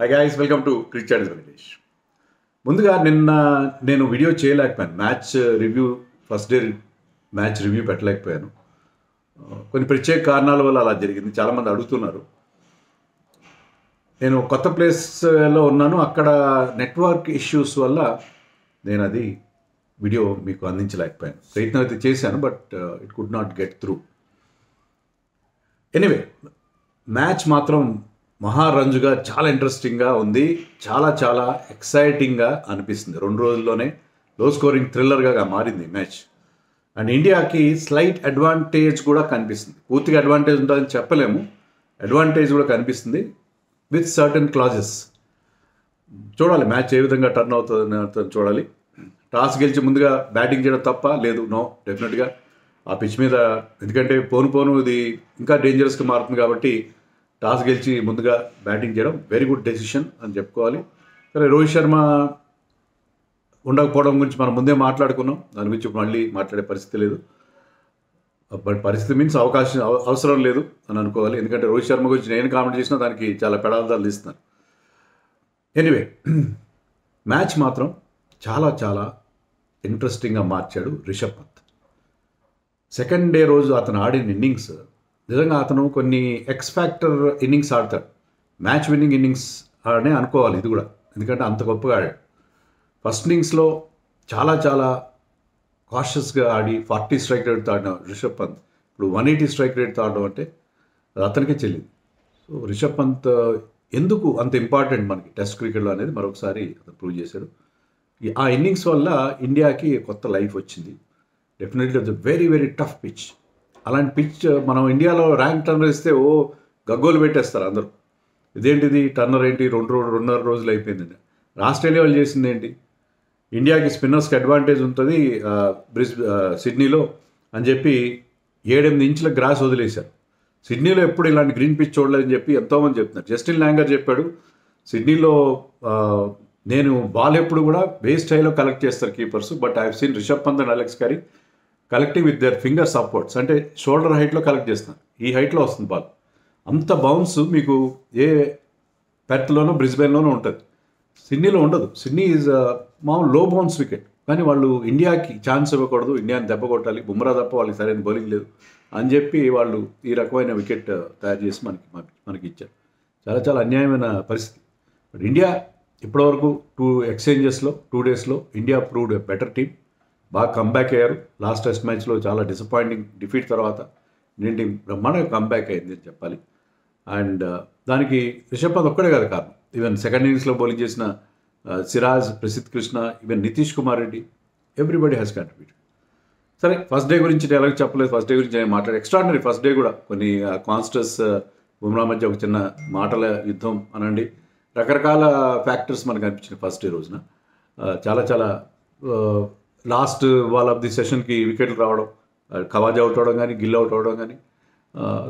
High guys, welcome to cricket Venkatesh. ముందుగా నిన్న నేను వీడియో చేయలేకపోయాను. Match review first day match review పెట్టలేకపోయాను. కొన్ని ప్రత్యేక కారణాల వల్ల అలా జరిగింది. చాలామంది అడుగుతున్నారు. నేను కొత్త ప్లేస్లో ఉన్నాను. అక్కడ నెట్వర్క్ ఇష్యూస్ వల్ల నేను అది వీడియో మీకు అందించలేకపోయాను. ప్రయత్నం అయితే చేశాను, but it could not get through. Anyway, match మాత్రం మహారంజుగా చాలా ఇంట్రెస్టింగ్గా ఉంది. చాలా చాలా ఎక్సైటింగ్గా అనిపిస్తుంది. 2 రోజుల్లోనే లో స్కోరింగ్ థ్రిల్లర్గా మారింది మ్యాచ్. అండ్ ఇండియాకి స్లైట్ అడ్వాంటేజ్ కూడా కనిపిస్తుంది. పూర్తిగా అడ్వాంటేజ్ ఉంటుందని చెప్పలేము. అడ్వాంటేజ్ కూడా కనిపిస్తుంది విత్ సర్టన్ క్లాజెస్. చూడాలి మ్యాచ్ ఏ విధంగా టర్న్ అవుతుంది చూడాలి. టాస్ గెలిచి ముందుగా బ్యాటింగ్ చేయడం తప్ప లేదు, నో, డెఫినెట్గా ఆ పిచ్ మీద. ఎందుకంటే పోను ఇది ఇంకా డేంజరస్గా మారుతుంది కాబట్టి టాస్ గెలిచి ముందుగా బ్యాటింగ్ చేయడం వెరీ గుడ్ డెసిషన్ అని చెప్పుకోవాలి. సరే, రోహిత్ శర్మ ఉండకపోవడం గురించి మనం ముందే మాట్లాడుకున్నాం. దాని గురించి మళ్ళీ మాట్లాడే పరిస్థితి లేదు. బట్ పరిస్థితి మీన్స్ అవసరం లేదు అని అనుకోవాలి. ఎందుకంటే రోహిత్ శర్మ గురించి నేను కామెంట్ చేసినా దానికి చాలా పెడార్థాలు తీస్తున్నాను. ఎనీవే, మ్యాచ్ మాత్రం చాలా చాలా ఇంట్రెస్టింగ్గా మార్చాడు రిషబ్ పంత్. సెకండ్ డే రోజు అతను ఆడిన ఇన్నింగ్స్ నిజంగా అతను కొన్ని ఎక్స్ఫ్యాక్టర్ ఇన్నింగ్స్ ఆడతాడు. మ్యాచ్ విన్నింగ్ ఇన్నింగ్స్ అనే అనుకోవాలి ఇది కూడా, ఎందుకంటే అంత గొప్పగా ఆడాడు. ఫస్ట్ ఇన్నింగ్స్లో చాలా చాలా కాషియస్గా ఆడి 40 స్ట్రైక్ రేట్తో ఆడిన రిషబ్ పంత్ ఇప్పుడు 180 స్ట్రైక్ రేట్తో ఆడడం అంటే అది అతనికే చెల్లింది. సో రిషబ్ పంత్ ఎందుకు అంత ఇంపార్టెంట్ మనకి టెస్ట్ క్రికెట్లో అనేది మరొకసారి అతను ప్రూవ్ చేశాడు. ఆ ఇన్నింగ్స్ వల్ల ఇండియాకి కొత్త లైఫ్ వచ్చింది. Definitely it's very very tough pitch. అలాంటి పిచ్ మనం ఇండియాలో ర్యాంక్ టర్నర్ ఇస్తే గగ్గోలు పెట్టేస్తారు అందరూ. ఇదేంటిది టర్నర్ ఏంటి, 2.5 రోజులు అయిపోయిందండి. ఆస్ట్రేలియా వాళ్ళు చేసింది ఏంటి, ఇండియాకి స్పిన్నర్స్కి అడ్వాంటేజ్ ఉంటుంది సిడ్నీలో అని చెప్పి 7-8 ఇంచుల గ్రాస్ వదిలేశారు. సిడ్నీలో ఎప్పుడు ఇలాంటి గ్రీన్ పిచ్ చూడలేదని చెప్పి ఎంతోమంది చెప్తున్నారు. జస్టిన్ లాంగర్ చెప్పాడు, సిడ్నీలో నేను బాల్ ఎప్పుడు కూడా వేస్ట్ హైలో కలెక్ట్ చేస్తారు keepers, but I have seen Rishabh Pant and Alex Carey collecting with their fingers upwards, అంటే షోల్డర్ హైట్లో కలెక్ట్ చేస్తున్నారు. ఈ హైట్లో వస్తుంది బాల్. అంత బౌన్స్ మీకు ఏ పెర్త్లోనో బ్రిస్బెన్లోనో ఉంటుంది, సిడ్నీలో ఉండదు. సిడ్నీ ఈజ్ మామూలు లో బౌన్స్ వికెట్. కానీ వాళ్ళు ఇండియాకి ఛాన్స్ ఇవ్వకూడదు, ఇండియాని దెబ్బ కొట్టాలి, బుమ్రా తప్ప వాళ్ళకి సరైన బౌలింగ్ లేదు అని చెప్పి వాళ్ళు ఈ రకమైన వికెట్ తయారు చేసి మనకి ఇచ్చారు. చాలా చాలా అన్యాయమైన పరిస్థితి. బట్ ఇండియా ఇప్పటివరకు 2 డేస్లో India proved a better team. బాగా కంబ్యాక్ అయ్యారు. లాస్ట్ టెస్ట్ మ్యాచ్లో చాలా డిసప్పాయింటింగ్ డిఫీట్ తర్వాత ఇండియన్ టీం బ్రహ్మాండంగా కంబ్యాక్ అయింది అని చెప్పాలి. అండ్ దానికి రిషబ్ పంత్ ఒక్కడే కాదు కారణం. ఈవెన్ సెకండ్ ఇన్నింగ్స్లో బౌలింగ్ చేసిన Siraj, Prasidh Krishna, even Nitish Kumar Reddy, everybody has contributed. సరే, ఫస్ట్ డే గురించి నేను ఎలాగో చెప్పలేదు. ఫస్ట్ డే గురించి నేను మాట్లాడే ఎక్స్ట్రాడినరీ ఫస్ట్ డే కూడా కొన్ని కాన్స్టర్స్ బుమ్రా మధ్య ఒక చిన్న మాటల యుద్ధం అనండి, రకరకాల ఫ్యాక్టర్స్ మనకు అనిపించినాయి ఫస్ట్ డే రోజున. చాలా చాలా లాస్ట్ బాల్ ఆఫ్ ది సెషన్కి వికెట్లు రావడం, ఖవాజా అవుట్ అవడం కానీ, గిల్ అవుట్ అవడం కానీ,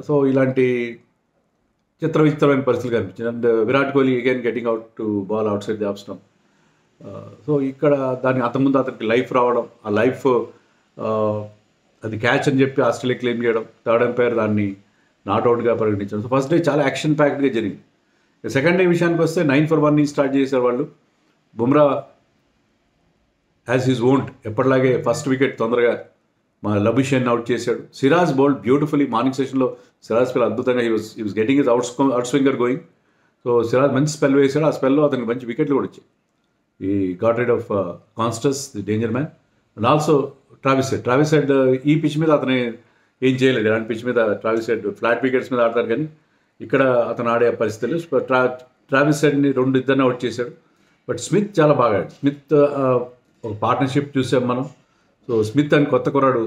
సో ఇలాంటి చిత్రవిచిత్రమైన పరిస్థితులు కనిపించింది. And Virat Kohli again getting out to ball out side the off stump. So ఇక్కడ దానికి అంతకుముందు అతనికి లైఫ్ రావడం, ఆ లైఫ్ అది క్యాచ్ అని చెప్పి ఆస్ట్రేలియా క్లెయిమ్ చేయడం, థర్డ్ ఎంపైర్ దాన్ని నాట్అవుట్గా పరిగణించడం. సో ఫస్ట్ డే చాలా యాక్షన్ ప్యాక్డ్గా జరిగింది. సెకండ్ డే విషయానికి వస్తే 9 for 1 స్టార్ట్ చేశారు వాళ్ళు. బుమ్రా యాజ్ హిజ్ ఓన్డ్ ఎప్పటిలాగే ఫస్ట్ వికెట్ తొందరగా మా లబుషేన్ అవుట్ చేశాడు. Siraj bowled beautifully. మార్నింగ్ సెషన్లో సిరాజ్ స్పెల్ అద్భుతంగా he was getting his out swinger going. So Siraj మంచి స్పెల్ వేశాడు. ఆ స్పెల్లో అతనికి మంచి వికెట్లు కూడా వచ్చాయి. ఈ got rid of Konstas, the danger man. And also Travis Head ఈ పిచ్ మీద అతను ఏం చేయలేదు. ఇలాంటి పిచ్ మీద ట్రావిస్ హెడ్ ఫ్లాట్ వికెట్స్ మీద ఆడతారు, కానీ ఇక్కడ అతను ఆడే పరిస్థితులు. ట్రావిస్ హెడ్ని 2 అవుట్ చేశాడు. బట్ స్మిత్ చాలా బాగా ఆడాడు. స్మిత్ ఒక పార్ట్నర్షిప్ చూసాం మనం. సో స్మిత్ అని కొత్త కుర్రాడు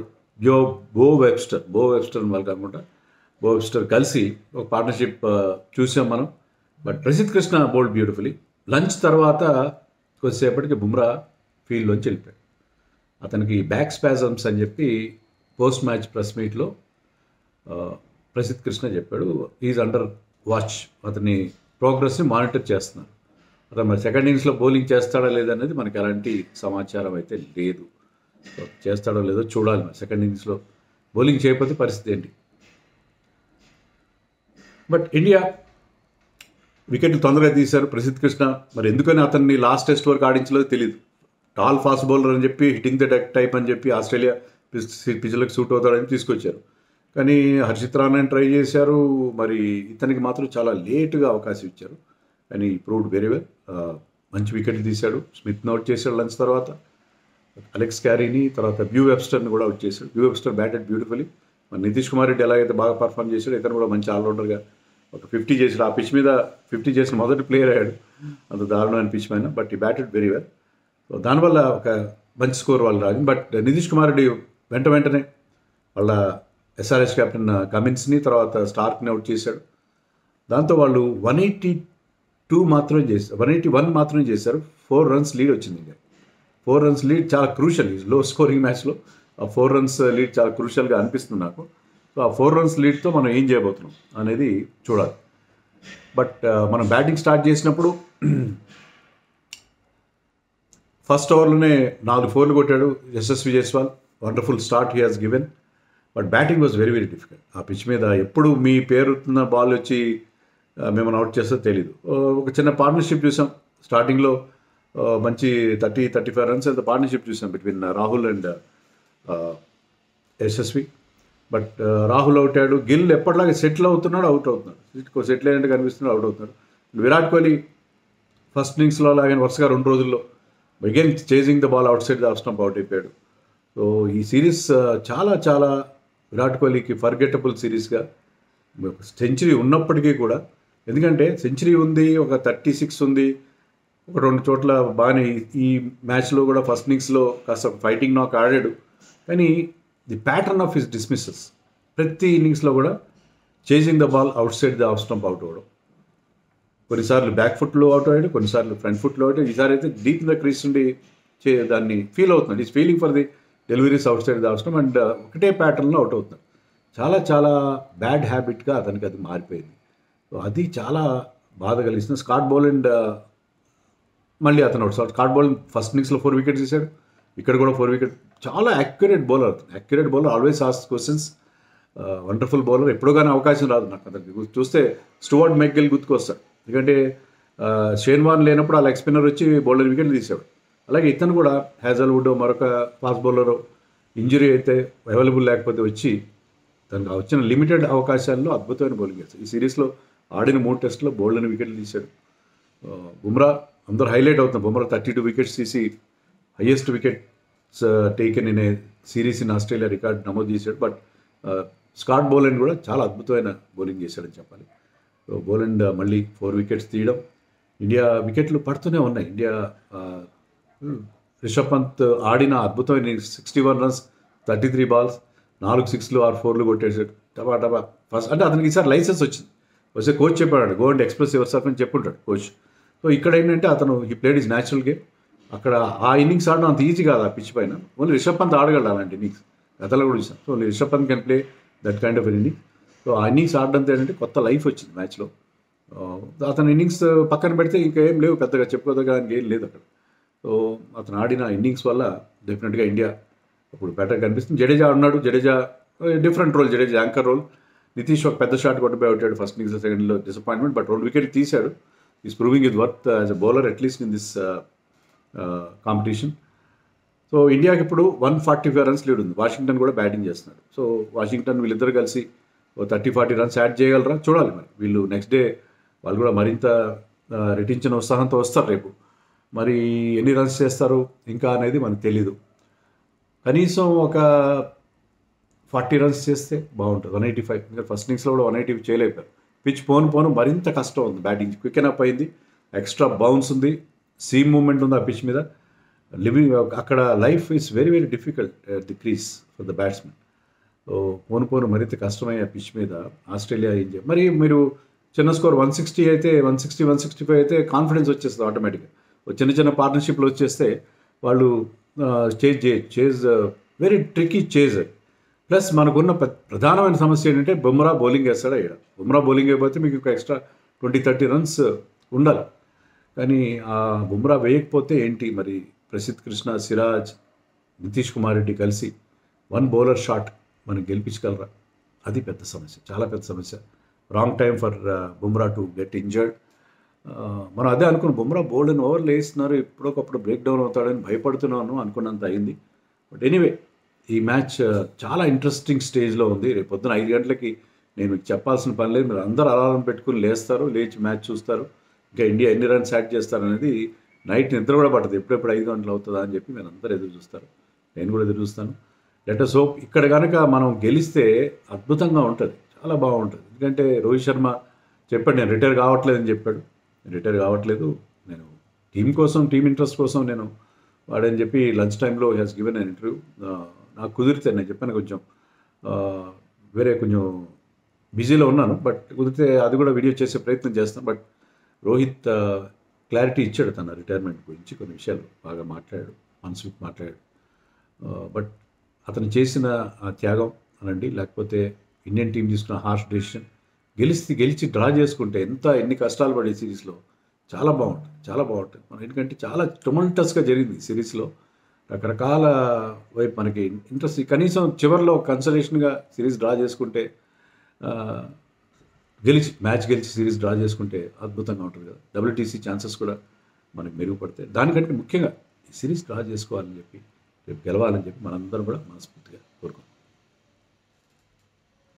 బో వెబ్స్టర్ వాళ్ళు కాకుండా బో వెబ్స్టర్ కలిసి ఒక పార్ట్నర్షిప్ చూసాం మనం. But Prasidh Krishna bowled beautifully. Lunch తర్వాత కొద్దిసేపటికి బుమ్రా ఫీల్డ్లోంచి వెళ్ళిపోయాడు. అతనికి బ్యాక్ స్పాజమ్స్ అని చెప్పి పోస్ట్ మ్యాచ్ ప్రెస్ మీట్లో ప్రసిద్ధ్ కృష్ణ చెప్పాడు. ఈజ్ అండర్ వాచ్, అతని ప్రోగ్రెస్ని మానిటర్ చేస్తున్నారు. అతను మరి సెకండ్ ఇన్నింగ్స్లో బౌలింగ్ చేస్తాడా లేదనేది మనకి ఎలాంటి సమాచారం అయితే లేదు. చేస్తాడో లేదో చూడాలి. మరి సెకండ్ ఇన్నింగ్స్లో బౌలింగ్ చేయకపోతే పరిస్థితి ఏంటి. బట్ ఇండియా వికెట్లు తొందరగా తీశారు ప్రసిద్ధ్ కృష్ణ. మరి ఎందుకని అతన్ని లాస్ట్ టెస్ట్ వరకు ఆడించలేదో తెలియదు. టాల్ ఫాస్ట్ బౌలర్ అని చెప్పి హిట్టింగ్ ద డెక్ టైప్ అని చెప్పి ఆస్ట్రేలియా పిచ్లకు సూట్ అవుతాడని తీసుకొచ్చారు. కానీ హర్షిత్ రాణాని ట్రై చేశారు. మరి ఇతనికి మాత్రం చాలా లేటుగా అవకాశం ఇచ్చారు. కానీ ప్రూవ్డ్ వెరీ వెల్. మంచి వికెట్లు తీశాడు. స్మిత్ అవుట్ చేశాడు లంచ్ తర్వాత, అలెక్స్ క్యారీని, తర్వాత బ్యూ వెబ్స్టర్ని కూడా అవుట్ చేశాడు. బ్యూ వెబ్స్టర్ బ్యాటెడ్ బ్యూటిఫుల్లీ. మరి నితీష్ కుమార్ రెడ్డి ఎలాగైతే బాగా పర్ఫామ్ చేశాడు, ఇతను కూడా మంచి ఆల్రౌండర్గా ఒక 50 చేసాడు. ఆ పిచ్ మీద 50 చేసిన మొదటి ప్లేయర్ అయ్యాడు అంత దారుణమైన పిచ్ పైన. బట్ ఈ బ్యాటెడ్ వెరీ వెల్. సో దానివల్ల ఒక మంచి స్కోర్ వాళ్ళు రాదు. బట్ నితీష్ కుమార్ రెడ్డి వెంటనే వాళ్ళ ఎస్ఆర్ఎస్ కెప్టెన్ కమిన్స్ని, తర్వాత స్టార్క్ని అవుట్ చేశాడు. దాంతో వాళ్ళు 182 మాత్రమే చేశారు, 181 మాత్రమే చేశారు. 4 runs లీడ్ వచ్చింది. ఇంకా 4 runs లీడ్ చాలా క్రూషియల్. ఈ లో స్కోరింగ్ మ్యాచ్లో ఆ 4 runs లీడ్ చాలా క్రూషియల్గా అనిపిస్తుంది నాకు. సో ఆ 4 runs లీడ్తో మనం ఏం చేయబోతున్నాం అనేది చూడాలి. బట్ మనం బ్యాటింగ్ స్టార్ట్ చేసినప్పుడు ఫస్ట్ ఓవర్లోనే 4 4లు కొట్టాడు Yashasvi Jaiswal. Wonderful start he has given. But batting was very very difficult. ఆ పిచ్ మీద ఎప్పుడు మీ పేరున్న బాల్ వచ్చి మిమ్మల్ని అవుట్ చేస్తే తెలీదు. ఒక చిన్న పార్ట్నర్షిప్ చూసాం స్టార్టింగ్లో. మంచి 30-35 runs అయితే పార్ట్నర్షిప్ చూసాం between Rahul and Yashasvi. But Rahul out అయ్యాడు. గిల్ ఎప్పటిలాగా సెటిల్ అవుతున్నాడు, అవుట్ అవుతున్నాడు. సెటిల్ అయినట్టు కనిపిస్తున్నాడు, అవుట్ అవుతున్నాడు. విరాట్ కోహ్లీ ఫస్ట్ ఇన్నింగ్స్లో అలాగే వరుసగా 2 రోజుల్లో again chasing the ball out side the off stump out అయిపోయాడు. సో ఈ సిరీస్ చాలా చాలా విరాట్ కోహ్లీకి ఫర్గెటబుల్ సిరీస్గా, సెంచరీ ఉన్నప్పటికీ కూడా, ఎందుకంటే సెంచరీ ఉంది, ఒక 36 ఉంది, ఒక 2 చోట్ల బాగానే ఈ మ్యాచ్లో కూడా ఫస్ట్ ఇన్నింగ్స్లో కాస్త ఫైటింగ్ నాక్ ఆడాడు. కానీ the pattern of his dismisses ప్రతి ఇన్నింగ్స్లో కూడా chasing the ball out side the off stump out అవ్వడం. కొన్నిసార్లు బ్యాక్ ఫుట్లో అవుట్ అయ్యాడు, కొన్నిసార్లు ఫ్రంట్ ఫుట్లో అవుట్ అయ్యాడు. ఈసారి అయితే డీప్ ఇన్ ద క్రీస్ నుండి దాన్ని ఫీల్ అవుతున్నాడు. Is feeling for the deliveries out side the off stump and ఒకటే ప్యాటర్న్లో అవుట్ అవుతున్నాడు. చాలా చాలా బ్యాడ్ హ్యాబిట్గా అతనికి అది మారిపోయింది. సో అది చాలా బాధ కలిగిస్తుంది. స్కాట్ బోలాండ్ మళ్ళీ అతను అవుట్. స్కాట్ బోలాండ్ ఫస్ట్ ఇన్నింగ్స్లో 4 wickets తీశాడు, ఇక్కడ కూడా 4 wickets. చాలా యాక్యురేట్ బౌలర్ అతను. Accurate bowler, always ask questions. Wonderful bowler. ఎప్పుడో కానీ అవకాశం రాదు నాకు అతనికి. చూస్తే స్టూవర్ట్ మెక్గిల్ గుర్తుకొస్తాడు. ఎందుకంటే షేన్ వార్న్ లేనప్పుడు ఆ లెగ్ స్పిన్నర్ వచ్చి బౌలర్ వికెట్లు తీసాడు. అలాగే ఇతను కూడా హ్యాజల్వుడ్ మరొక ఫాస్ట్ బౌలర్ ఇంజరీ అయితే అవైలబుల్ లేకపోతే వచ్చి తనకు వచ్చిన లిమిటెడ్ అవకాశాల్లో అద్భుతమైన బౌలింగ్ చేశాడు. ఈ సిరీస్లో ఆడిన 3 టెస్టులో బౌలర్ని వికెట్లు తీశాడు. బుమ్రా అందరూ హైలైట్ అవుతున్నారు. బుమ్రా 32 wickets తీసి highest wickets taken in a series in Australia record నమోదు చేశాడు. బట్ స్కాట్ బోలాండ్ కూడా చాలా అద్భుతమైన బౌలింగ్ చేశాడని చెప్పాలి. సో బోలాండ్ మళ్ళీ 4 wickets తీయడం. ఇండియా వికెట్లు పడుతూనే ఉన్నాయి. ఇండియా రిషబ్ పంత్ ఆడిన అద్భుతమైన 61 runs, 33 balls, 4 6లు 6 4లు కొట్టేసాడు. టబా టబా ఫస్ట్ అంటే అతనికి ఈసారి లైసెన్స్ వచ్చింది. వస్తే కోచ్ చెప్పాడు, go and express your self అని చెప్పుంటాడు కోచ్. సో ఇక్కడ ఏంటంటే అతను ఈ ప్లేడ్ ఈజ్ న్యాచురల్ గేమ్. అక్కడ ఆ ఇన్నింగ్స్ ఆడడం అంత ఈజీ కాదు ఆ పిచ్ పైన. ఓన్లీ రిషబ్ పంత్ ఆడగలడు అలాంటి ఇన్నింగ్స్. గతంలో కూడా చూసాం. So Rishabh Pant can play that kind of inning. So ఆ ఇన్నింగ్స్ ఆడడంతో ఏంటంటే కొత్త లైఫ్ వచ్చింది మ్యాచ్లో. అతని ఇన్నింగ్స్ పక్కన పెడితే ఇంకా ఏం లేవు, పెద్దగా చెప్పుకోదగ్గడానికి ఏం లేదు అక్కడ. సో అతను ఆడిన ఇన్నింగ్స్ వల్ల డెఫినెట్గా ఇండియా ఇప్పుడు బెటర్ కనిపిస్తుంది. జడేజా ఆడినాడు. Jadeja different role. Jadeja anchor role. Nitish ఒక పెద్ద షాట్ కొట్టబోయి అవుతాడు ఫస్ట్ ఇన్నింగ్స్, సెకండ్లో డిసప్పాయింట్మెంట్. బట్ 2 wickets తీశాడు. Is proving his worth as a bowler at least in this competition. So ఇండియాకి ఇప్పుడు 145 runs లీడ్ ఉంది. వాషింగ్టన్ కూడా బ్యాటింగ్ చేస్తున్నాడు. సో వాషింగ్టన్ వీళ్ళిద్దరు కలిసి 30-40 runs యాడ్ చేయగలరా చూడాలి. మరి వీళ్ళు నెక్స్ట్ డే వాళ్ళు కూడా మరింత రెట్టించిన ఉత్సాహంతో వస్తారు రేపు. మరి ఎన్ని రన్స్ చేస్తారు ఇంకా అనేది మనకు తెలీదు. కనీసం ఒక 40 runs చేస్తే బాగుంటుంది. 185. ఇంకా ఫస్ట్ ఇన్నింగ్స్లో కూడా 180 చేయలేకపోయారు. పిచ్ పోను మరింత కష్టం ఉంది. బ్యాటింగ్ క్విక్ అప్ అయింది. ఎక్స్ట్రా బౌన్స్ ఉంది. సీమ్ మూమెంట్ ఉంది ఆ పిచ్ మీద. లివింగ్ అక్కడ life is very very difficult at the crease for the batsmen. So పోను మరింత కష్టమయ్యే పిచ్ మీద ఆస్ట్రేలియా ఏం చేయాలి. మరి మీరు చిన్న స్కోర్ 160 అయితే 165 అయితే కాన్ఫిడెన్స్ వచ్చేస్తుంది ఆటోమేటిక్గా. చిన్న చిన్న పార్ట్నర్షిప్లు వచ్చేస్తే వాళ్ళు chase very tricky chase. Plus మనకున్న ప్రధానమైన సమస్య ఏంటంటే బుమ్రా బౌలింగ్ వేస్తాడా ఇక్కడ. బుమ్రా బౌలింగ్ అయిపోతే మీకు ఒక ఎక్స్ట్రా 20-30 runs ఉండాలి. కానీ ఆ బుమ్రా వేయకపోతే ఏంటి మరి ప్రసిద్ధ్ కృష్ణ, సిరాజ్, నితీష్ కుమార్ రెడ్డి కలిసి 1 bowler షాట్ మనం గెలిపించగలరా? అది పెద్ద సమస్య, చాలా పెద్ద సమస్య. Wrong time for Bumrah to get injured. మనం అదే అనుకున్నాం, బుమ్రా బోల్డెన్ ఓవర్లు వేస్తున్నారు, ఎప్పుడొకప్పుడు బ్రేక్ డౌన్ అవుతాడని భయపడుతున్నాను అనుకున్నంత అయింది. బట్ ఎనీవే ఈ మ్యాచ్ చాలా ఇంట్రెస్టింగ్ స్టేజ్లో ఉంది. రేపు పొద్దున 5 గంటలకి నేను మీకు చెప్పాల్సిన పని లేదు, మీరు అందరూ అలారం పెట్టుకుని లేస్తారు, లేచి మ్యాచ్ చూస్తారు. ఇంకా ఇండియా ఎన్ని రన్స్ యాడ్ చేస్తారనేది నైట్ నిద్ర కూడా పట్టదు, ఎప్పుడెప్పుడు 5 గంటలు అవుతుందా అని చెప్పి మీరు అందరూ ఎదురు చూస్తారు, నేను కూడా ఎదురు చూస్తాను. లెట్ us hope ఇక్కడ కనుక మనం గెలిస్తే అద్భుతంగా ఉంటుంది, చాలా బాగుంటుంది. ఎందుకంటే రోహిత్ శర్మ చెప్పాడు, నేను రిటైర్ కావట్లేదని చెప్పాడు. రిటైర్ కావట్లేదు, నేను టీం కోసం, టీం ఇంట్రెస్ట్ కోసం నేను వాడని చెప్పి లంచ్ టైంలో హ్యాస్ గివెన్ అన్ ఇంటర్వ్యూ. నాకు కుదిరితే, నేను చెప్పాను కొంచెం వేరే కొంచెం బిజీలో ఉన్నాను, బట్ కుదిరితే అది కూడా వీడియో చేసే ప్రయత్నం చేస్తాను. బట్ రోహిత్ క్లారిటీ ఇచ్చాడు తన రిటైర్మెంట్ గురించి, కొన్ని విషయాలు బాగా మాట్లాడాడు, మనసు మాట్లాడాడు. బట్ అతను చేసిన ఆ త్యాగం అనండి, లేకపోతే ఇండియన్ టీం తీసుకున్న హార్ష్ డెసిషన్, గెలిచి డ్రా చేసుకుంటే ఎన్ని కష్టాలు పడే సిరీస్లో చాలా బాగుంటుంది, చాలా బాగుంటుంది. మనం ఎందుకంటే చాలా టొమల్టస్గా జరిగింది సిరీస్లో, రకరకాల వైపు మనకి ఇంట్రెస్ట్. కనీసం చివరిలో కన్సలేషన్గా సిరీస్ డ్రా చేసుకుంటే, మ్యాచ్ గెలిచి సిరీస్ డ్రా చేసుకుంటే అద్భుతంగా ఉంటుంది కదా. WTC ఛాన్సెస్ కూడా మనకి మెరుగుపడతాయి. దానికంటే ముఖ్యంగా ఈ సిరీస్ డ్రా చేసుకోవాలని చెప్పి, రేపు గెలవాలని చెప్పి మనందరం కూడా మనస్ఫూర్తిగా